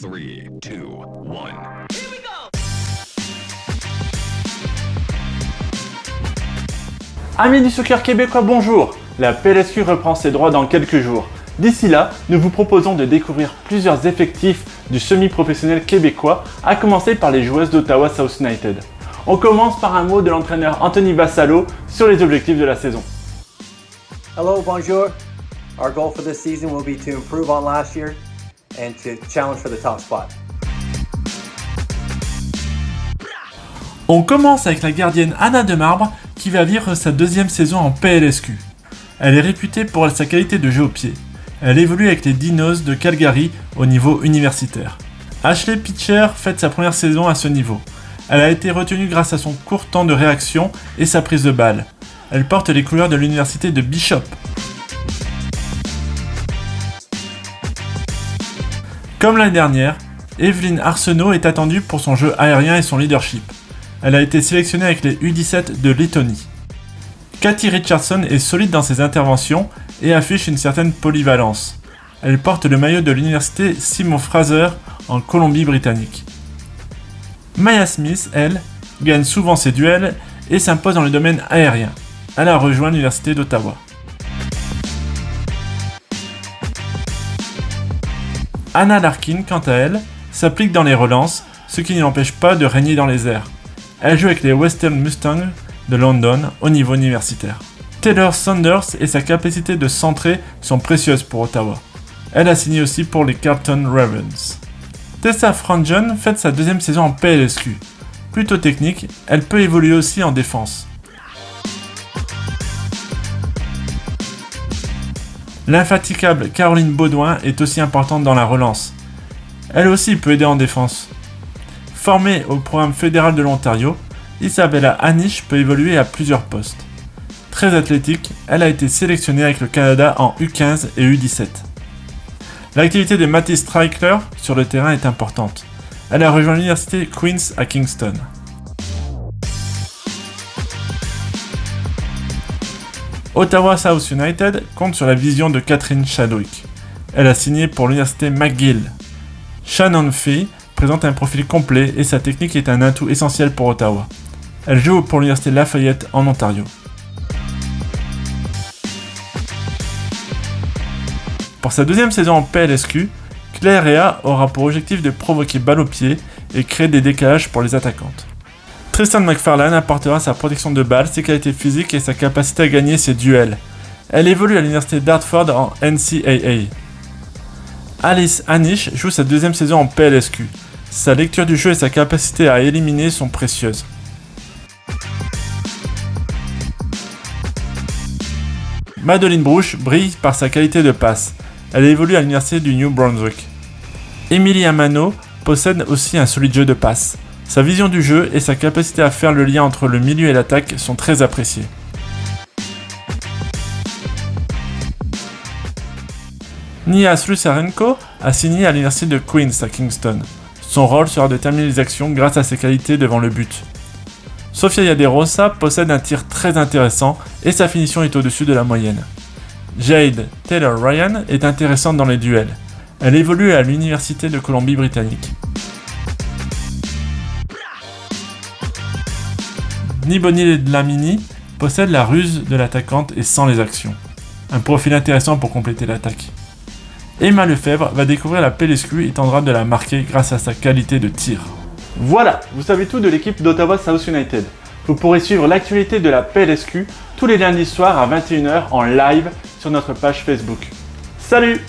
3, 2, 1. Amis du soccer québécois, bonjour! La PLSQ reprend ses droits dans quelques jours. D'ici là, nous vous proposons de découvrir plusieurs effectifs du semi-professionnel québécois, à commencer par les joueuses d'Ottawa South United. On commence par un mot de l'entraîneur Anthony Vassallo sur les objectifs de la saison. Hello, bonjour. Our goal for this season will be to improve on last year and to challenge for the top spot. On commence avec la gardienne Anna Demarbre qui va vivre sa deuxième saison en PLSQ. Elle est réputée pour sa qualité de jeu au pied. Elle évolue avec les Dinos de Calgary au niveau universitaire. Ashley Pitcher fête sa première saison à ce niveau. Elle a été retenue grâce à son court temps de réaction et sa prise de balle. Elle porte les couleurs de l'université de Bishop. Comme l'année dernière, Evelyn Arsenault est attendue pour son jeu aérien et son leadership. Elle a été sélectionnée avec les U17 de Lettonie. Cathy Richardson est solide dans ses interventions et affiche une certaine polyvalence. Elle porte le maillot de l'université Simon Fraser en Colombie-Britannique. Maya Smith, elle, gagne souvent ses duels et s'impose dans le domaine aérien. Elle a rejoint l'université d'Ottawa. Anna Larkin, quant à elle, s'applique dans les relances, ce qui ne l'empêche pas de régner dans les airs. Elle joue avec les Western Mustangs de London au niveau universitaire. Taylor Saunders et sa capacité de centrer sont précieuses pour Ottawa. Elle a signé aussi pour les Carlton Ravens. Tessa Franjon fête sa deuxième saison en PLSQ. Plutôt technique, elle peut évoluer aussi en défense. L'infatigable Caroline Baudouin est aussi importante dans la relance. Elle aussi peut aider en défense. Formée au programme fédéral de l'Ontario, Isabella Anish peut évoluer à plusieurs postes. Très athlétique, elle a été sélectionnée avec le Canada en U15 et U17. L'activité de Matty Streichler sur le terrain est importante. Elle a rejoint l'université Queen's à Kingston. Ottawa South United compte sur la vision de Catherine Chadwick. Elle a signé pour l'université McGill. Shannon Fee présente un profil complet et sa technique est un atout essentiel pour Ottawa. Elle joue pour l'université Lafayette en Ontario. Pour sa deuxième saison en PLSQ, Claire Rea aura pour objectif de provoquer balle au pied et créer des décalages pour les attaquantes. Tristan McFarlane apportera sa protection de balle, ses qualités physiques et sa capacité à gagner ses duels. Elle évolue à l'université d'Hartford en NCAA. Alice Anish joue sa deuxième saison en PLSQ. Sa lecture du jeu et sa capacité à éliminer sont précieuses. Madeleine Brouche brille par sa qualité de passe. Elle évolue à l'université du New Brunswick. Emily Amano possède aussi un solide jeu de passe. Sa vision du jeu et sa capacité à faire le lien entre le milieu et l'attaque sont très appréciées. Nia Slusarenko a signé à l'université de Queen's à Kingston. Son rôle sera de terminer les actions grâce à ses qualités devant le but. Sofia Yaderosa possède un tir très intéressant et sa finition est au-dessus de la moyenne. Jade Taylor-Ryan est intéressante dans les duels. Elle évolue à l'université de Colombie-Britannique. Niboni Dlamini possède la ruse de l'attaquante et sans les actions. Un profil intéressant pour compléter l'attaque. Emma Lefebvre va découvrir la PLSQ et tentera de la marquer grâce à sa qualité de tir. Voilà, vous savez tout de l'équipe d'Ottawa South United. Vous pourrez suivre l'actualité de la PLSQ tous les lundis soirs à 21h en live sur notre page Facebook. Salut!